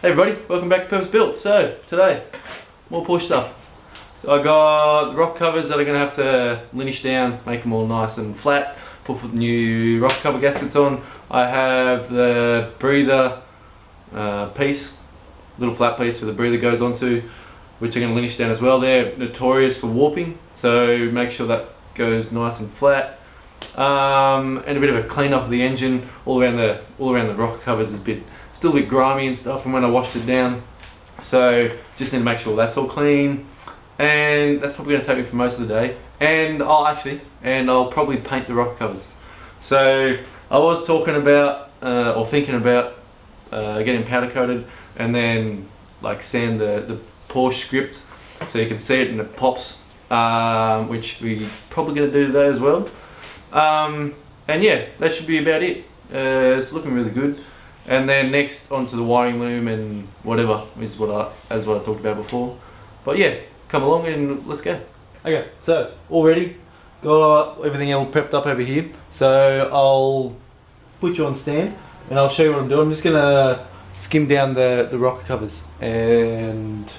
Hey everybody, welcome back to Purpose Built. So today, more Porsche stuff. So I got the rock covers that are going to have to linish down, make them all nice and flat. Put the new rock cover gaskets on. I have the breather piece, little flat piece where the breather goes onto, which are going to linish down as well. They're notorious for warping, so make sure that goes nice and flat. And a bit of a clean up of the engine. All around the rock covers is still a bit grimy and stuff from when I washed it down. So just need to make sure that's all clean. And that's probably going to take me for most of the day. And I'll probably paint the rock covers. So I was talking about or thinking about getting powder coated and then like sand the Porsche script so you can see it and it pops, which we probably going to do today as well. And yeah, that should be about it. It's looking really good. And then next onto the wiring loom and whatever is what I talked about before. But yeah, come along and let's go. Okay, so all ready. Got everything all prepped up over here. So I'll put you on stand and I'll show you what I'm doing. I'm just gonna skim down the rocker covers and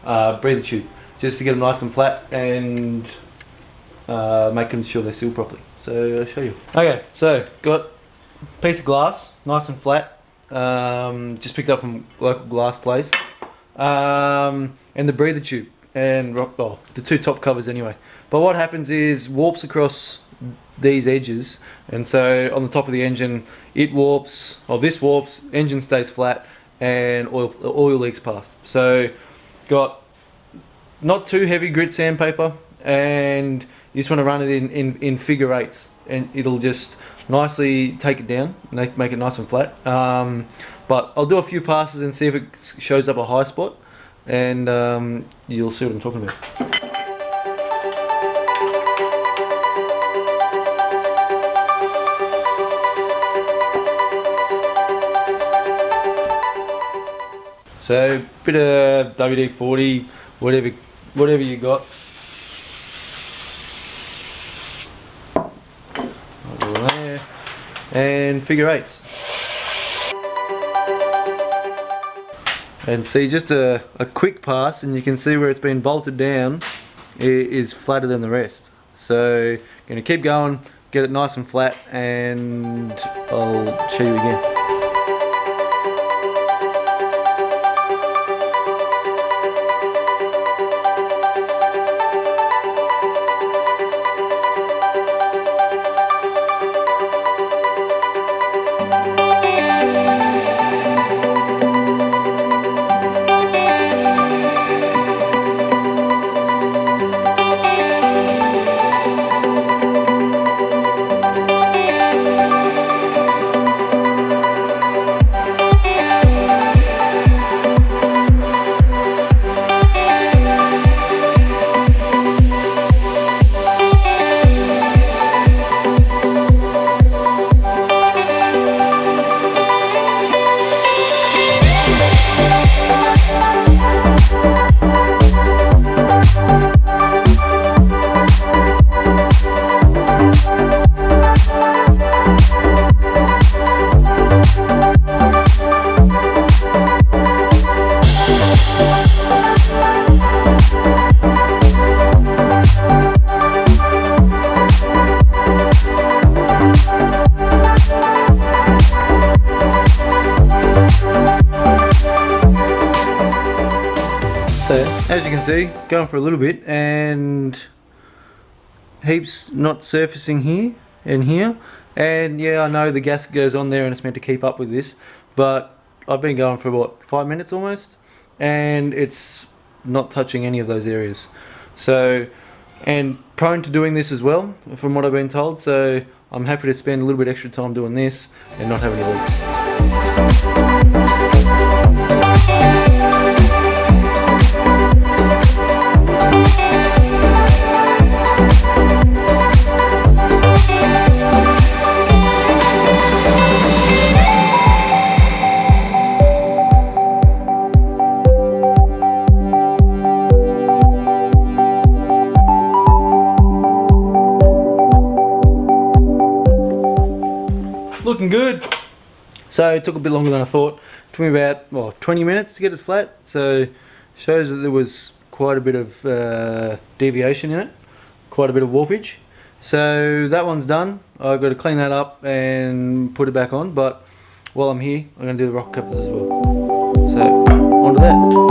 breather tube just to get them nice and flat and making sure they're sealed properly. So I'll show you. Okay, so got a piece of glass, nice and flat. Just picked up from local glass place. And the breather tube and the two top covers anyway. But what happens is warps across these edges, and so on the top of the engine it warps, or this warps, engine stays flat, and oil leaks past. So got not too heavy grit sandpaper, and you just want to run it in figure eights, and it'll just nicely take it down, make it nice and flat. But I'll do a few passes and see if it shows up a high spot, and you'll see what I'm talking about. So bit of WD-40, whatever you got. There. And figure eights. And see, just a quick pass and you can see where it's been bolted down is flatter than the rest. So going to keep going, get it nice and flat, and I'll show you again. So as you can see, going for a little bit and heaps not surfacing here and here. And yeah, I know the gasket goes on there and it's meant to keep up with this, but I've been going for what, 5 minutes almost, and it's not touching any of those areas. So, and prone to doing this as well, from what I've been told, so I'm happy to spend a little bit extra time doing this and not have any leaks. Looking good. So it took a bit longer than I thought. It took me about 20 minutes to get it flat. So shows that there was quite a bit of deviation in it, quite a bit of warpage. So that one's done. I've got to clean that up and put it back on. But while I'm here, I'm going to do the rocker covers as well. So on to that.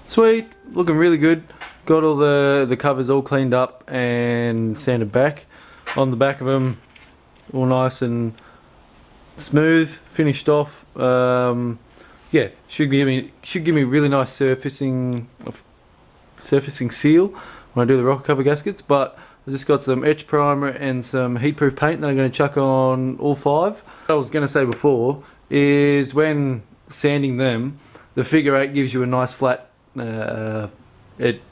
Sweet, looking really good. Got all the covers all cleaned up and sanded back. On the back of them, all nice and smooth, finished off. Yeah, should give me really nice surfacing seal when I do the rocker cover gaskets. But I just got some etch primer and some heat-proof paint that I'm going to chuck on all 5. What I was going to say before is when sanding them, the figure 8 gives you a nice flat. It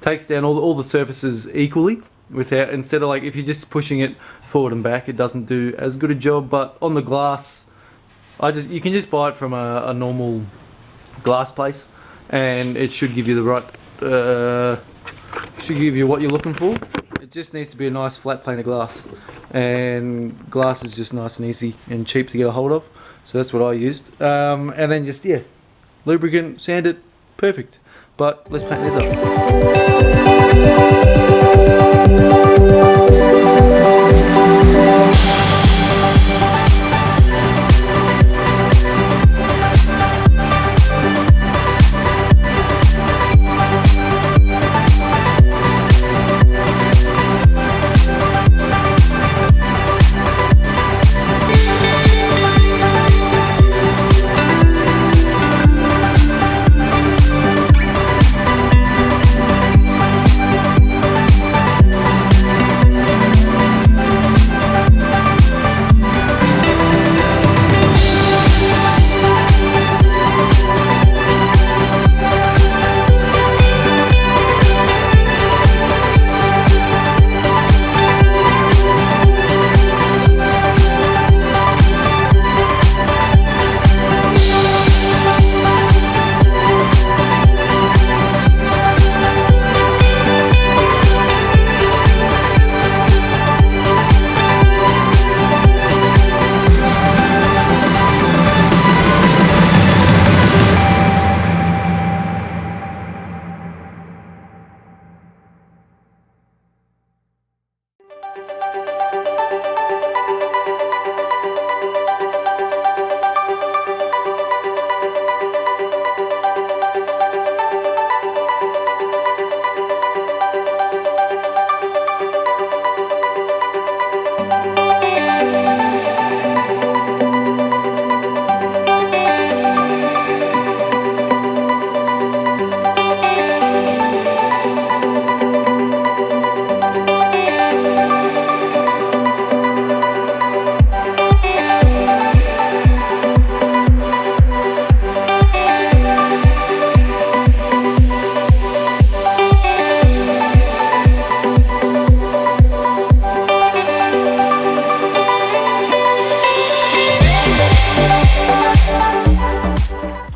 takes down all the surfaces equally without, instead of like if you're just pushing it forward and back, it doesn't do as good a job. But on the glass, you can just buy it from a normal glass place, and it should give you the right should give you what you're looking for. It just needs to be a nice flat plane of glass, and glass is just nice and easy and cheap to get a hold of, so that's what I used. And then just lubricant, sand it, perfect. But let's paint this up.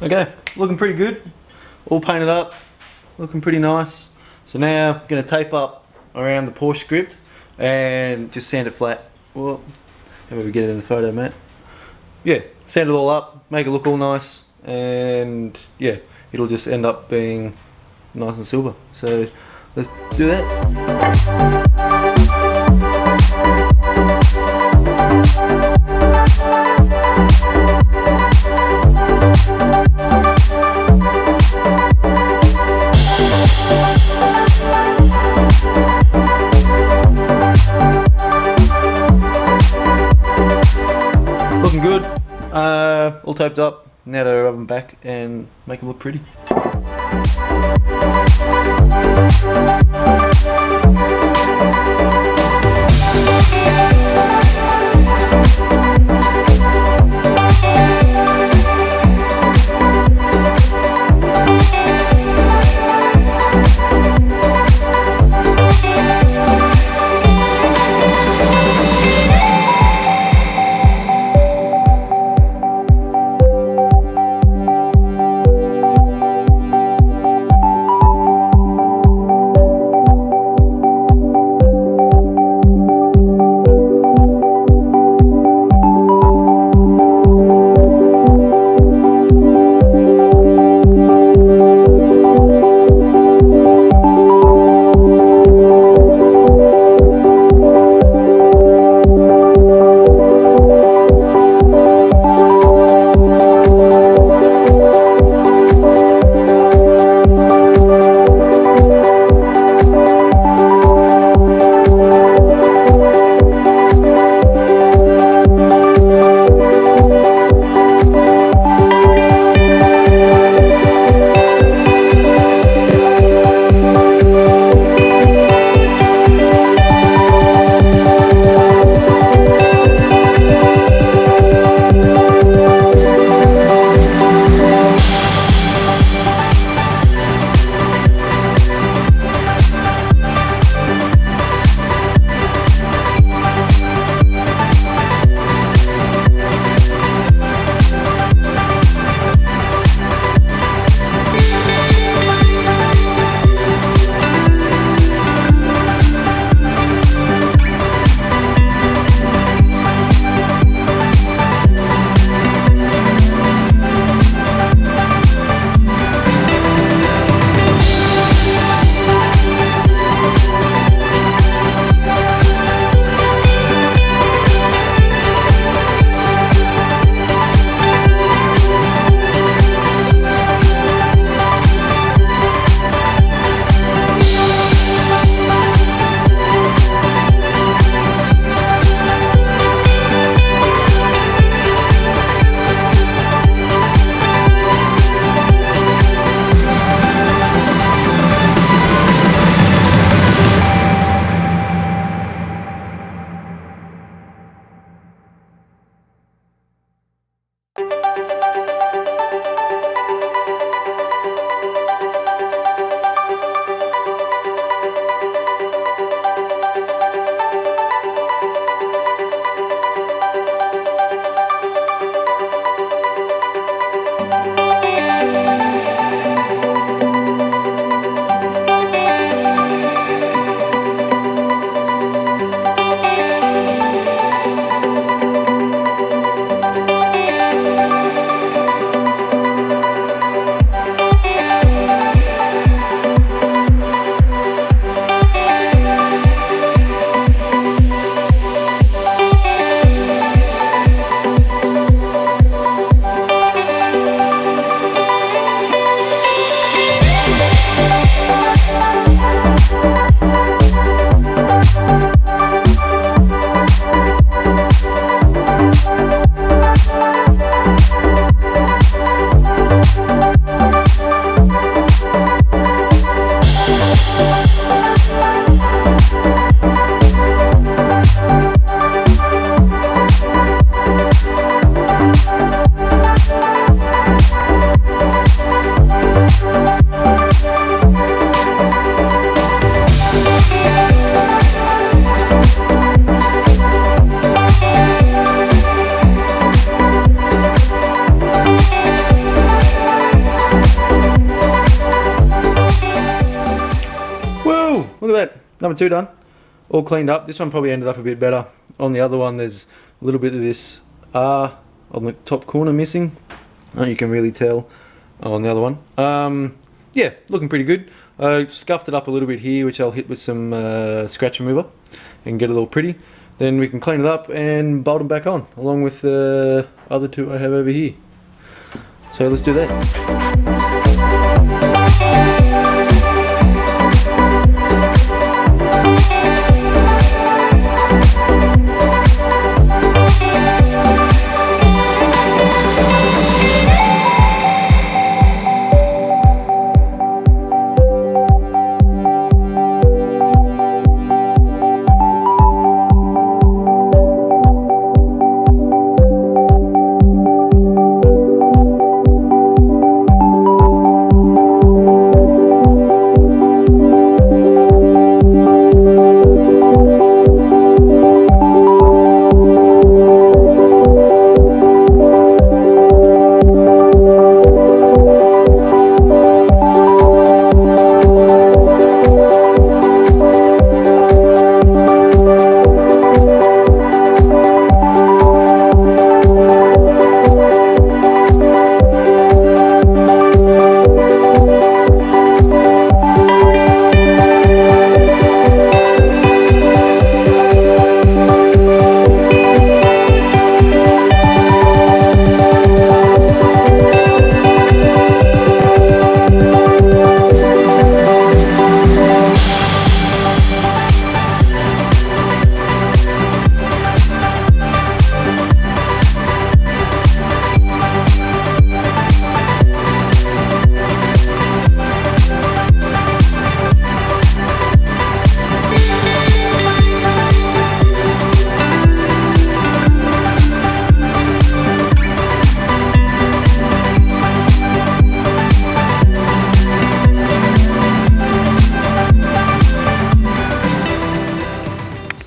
Okay, looking pretty good. All painted up, looking pretty nice. So now I'm going to tape up around the Porsche script and just sand it flat. Well, how about we get it in the photo, mate? Yeah, sand it all up, make it look all nice, and yeah, it'll just end up being nice and silver. So let's do that. Looking good, all taped up. Now to rub them back and make make them look pretty. Number 2 done, all cleaned up. This one probably ended up a bit better. On the other one there's a little bit of this R on the top corner missing. You can really tell on the other one. Yeah, looking pretty good. I scuffed it up a little bit here, which I'll hit with some scratch remover and get it all pretty. Then we can clean it up and bolt them back on, along with the other 2 I have over here. So let's do that.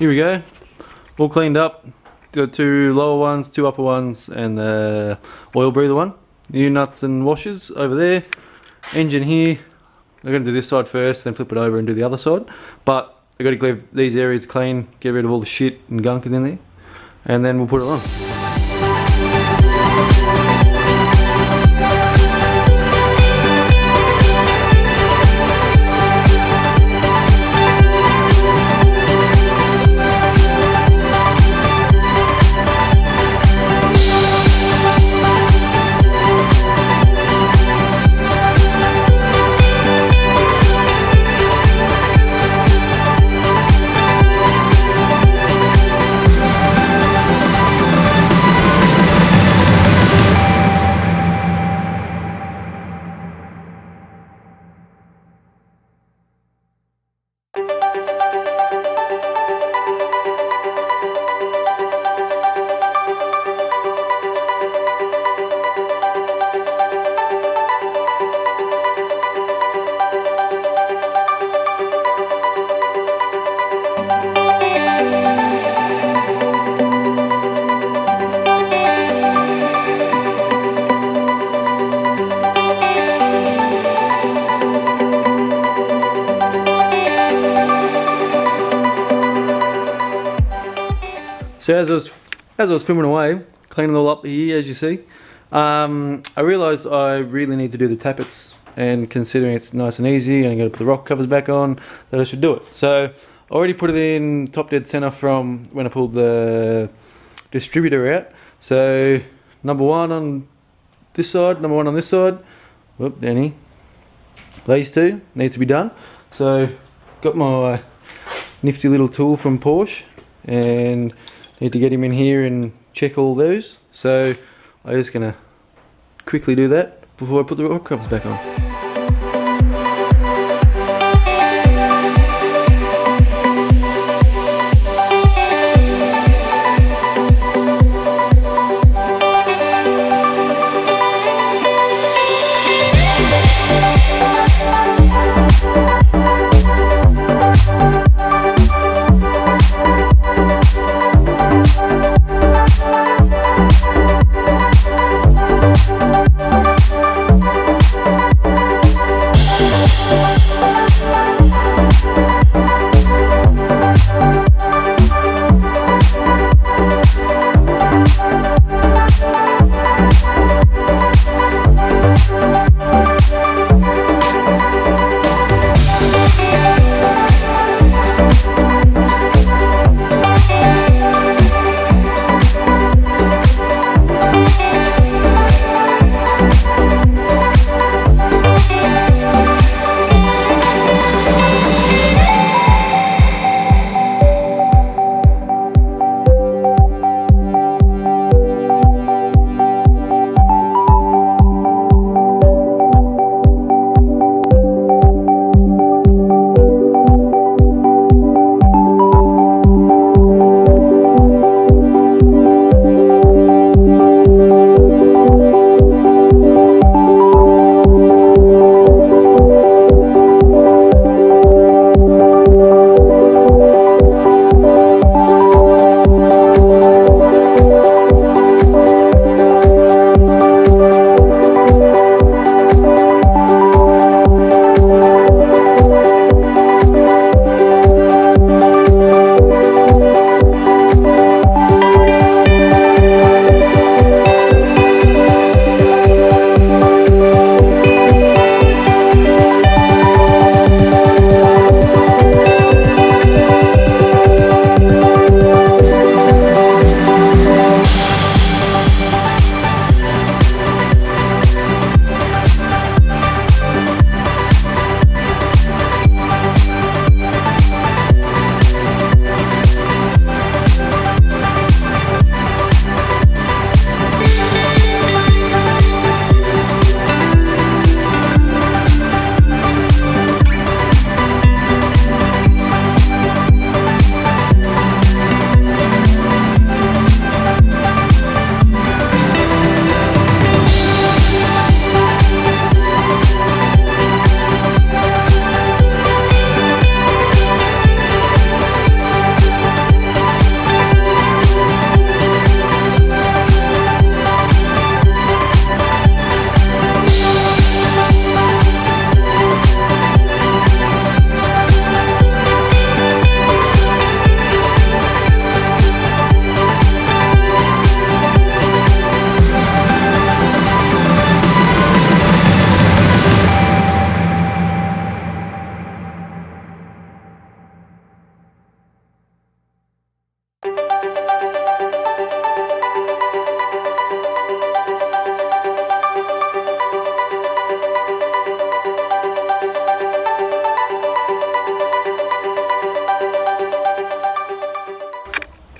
here we go, all cleaned up. Got 2 lower ones, 2 upper ones, and the oil breather one. New nuts and washers over there. Engine here. I'm going to do this side first, then flip it over and do the other side. But I've got to leave these areas clean, get rid of all the shit and gunk in there, and then we'll put it on. So as I was filming away, cleaning it all up here, as you see, I realised I really need to do the tappets, and considering it's nice and easy and I'm going to put the rock covers back on, that I should do it. So I already put it in top dead centre from when I pulled the distributor out. So number 1 on this side, number 1 on this side. Whoop, Danny. These 2 need to be done. So got my nifty little tool from Porsche, and need to get him in here and check all those. So I'm just going to quickly do that before I put the rock covers back on.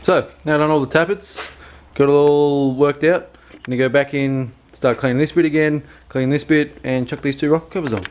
So now done all the tappets, got it all worked out. I'm gonna go back in, start cleaning this bit again, clean this bit, and chuck these two rocker covers on.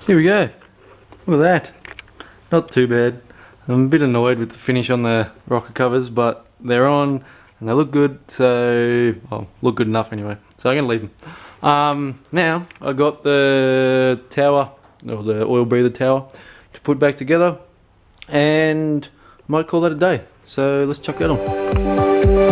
Here we go. Look at that. Not too bad. I'm a bit annoyed with the finish on the rocker covers, but they're on and they look good, so look good enough anyway. So I'm gonna leave them. Now I got the tower, or the oil breather tower, to put back together, and might call that a day. So let's chuck that on.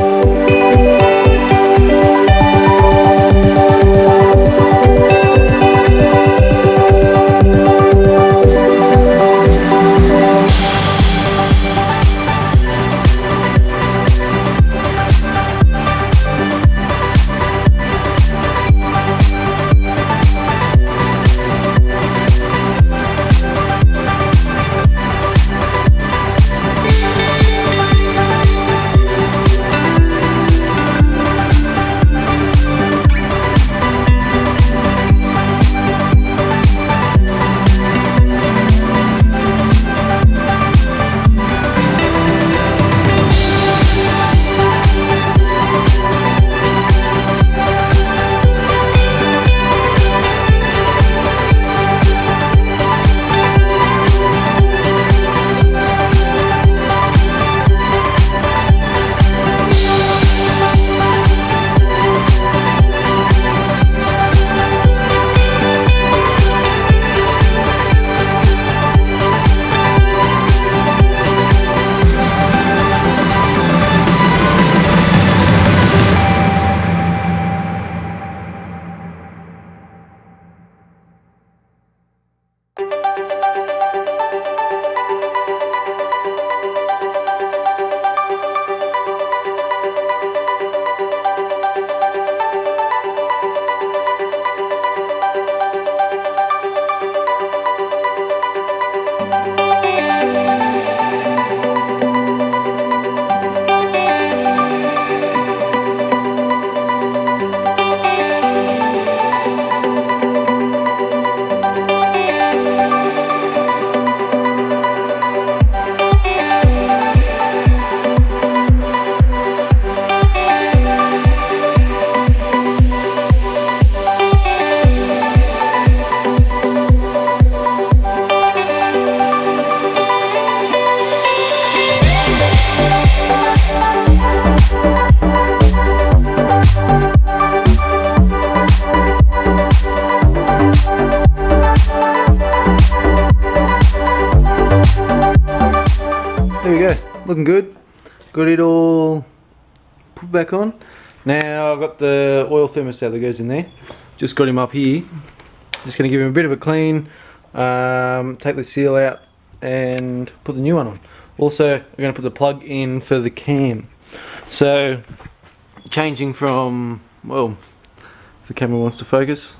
Looking good. Got it all put back on. Now I've got the oil thermostat that goes in there. Just got him up here. Just going to give him a bit of a clean, take the seal out and put the new one on. Also, we're going to put the plug in for the cam. So, changing from, well, if the camera wants to focus,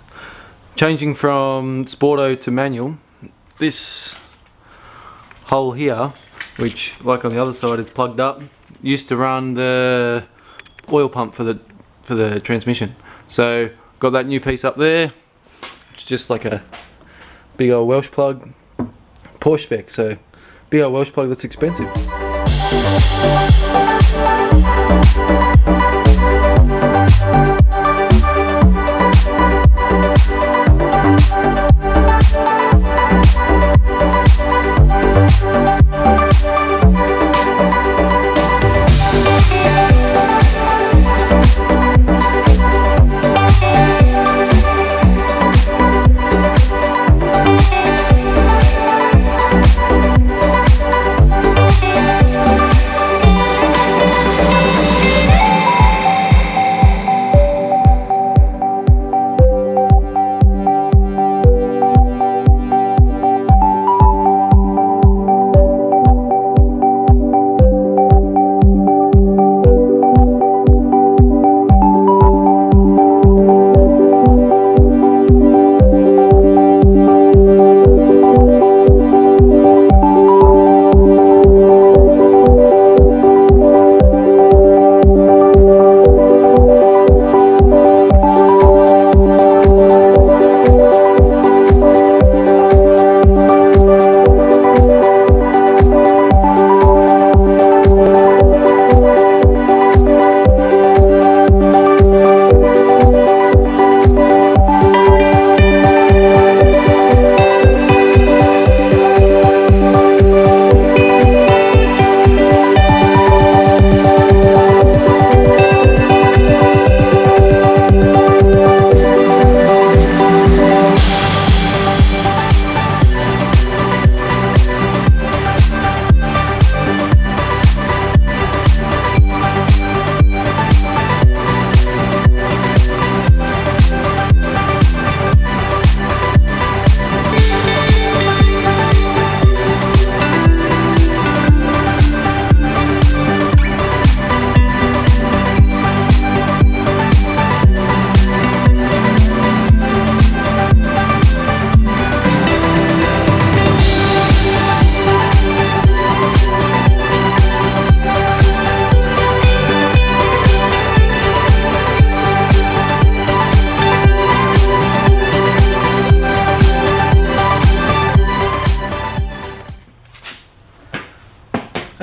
changing from Sporto to manual, this hole here, which like on the other side is plugged up, used to run the oil pump for the transmission. So got that new piece up there. It's just like a big old Welsh plug, Porsche spec, so big old Welsh plug that's expensive.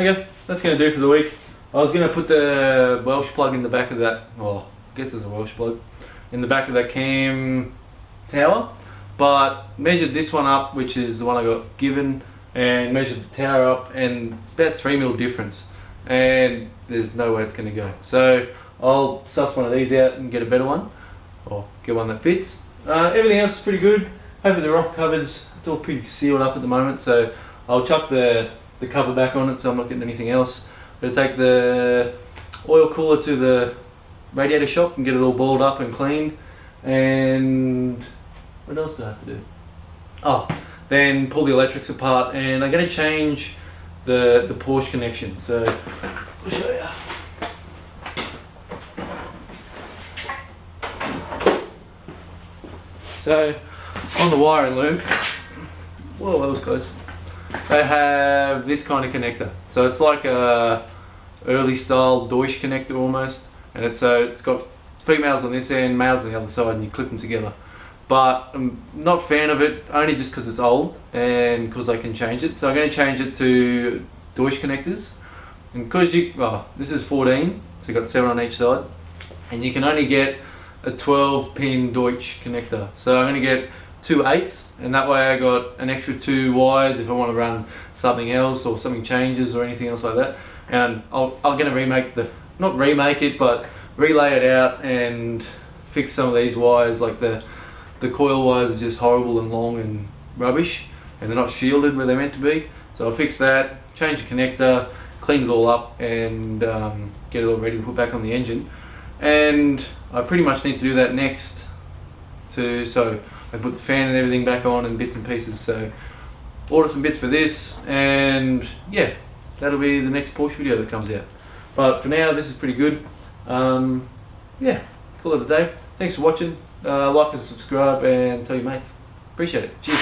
Okay, that's going to do for the week. I was going to put the Welsh plug in the back of that, well, I guess there's a Welsh plug, in the back of that cam tower, but measured this one up, which is the one I got given, and measured the tower up, and it's about 3mm difference, and there's no way it's going to go. So I'll suss one of these out and get a better one, or get one that fits. Everything else is pretty good. Hopefully the rock covers, it's all pretty sealed up at the moment, so I'll chuck the cover back on it so I'm not getting anything else. Gonna take the oil cooler to the radiator shop and get it all balled up and cleaned. And what else do I have to do? Oh, then pull the electrics apart, and I'm gonna change the Porsche connection. So I'll show you. So on the wiring loom, whoa, that was close. They have this kind of connector. So it's like a early style Deutsch connector almost, and it's got females on this end, males on the other side, and you clip them together. But I'm not a fan of it, only just because it's old and because I can change it. So I'm going to change it to Deutsch connectors, and because this is 14, so you've got 7 on each side, and you can only get a 12-pin Deutsch connector. So I'm going to get 2 8s, and that way I got an extra 2 wires if I want to run something else or something changes or anything else like that. And I'm going to remake not remake it, but relay it out and fix some of these wires. Like the coil wires are just horrible and long and rubbish, and they're not shielded where they're meant to be. So I'll fix that, change the connector, clean it all up, and get it all ready to put back on the engine. And I pretty much need to do that next, so I put the fan and everything back on and bits and pieces. So order some bits for this, and yeah, that'll be the next Porsche video that comes out. But for now, this is pretty good. Yeah, call it a day. Thanks for watching. Like and subscribe, and tell your mates. Appreciate it. Cheers.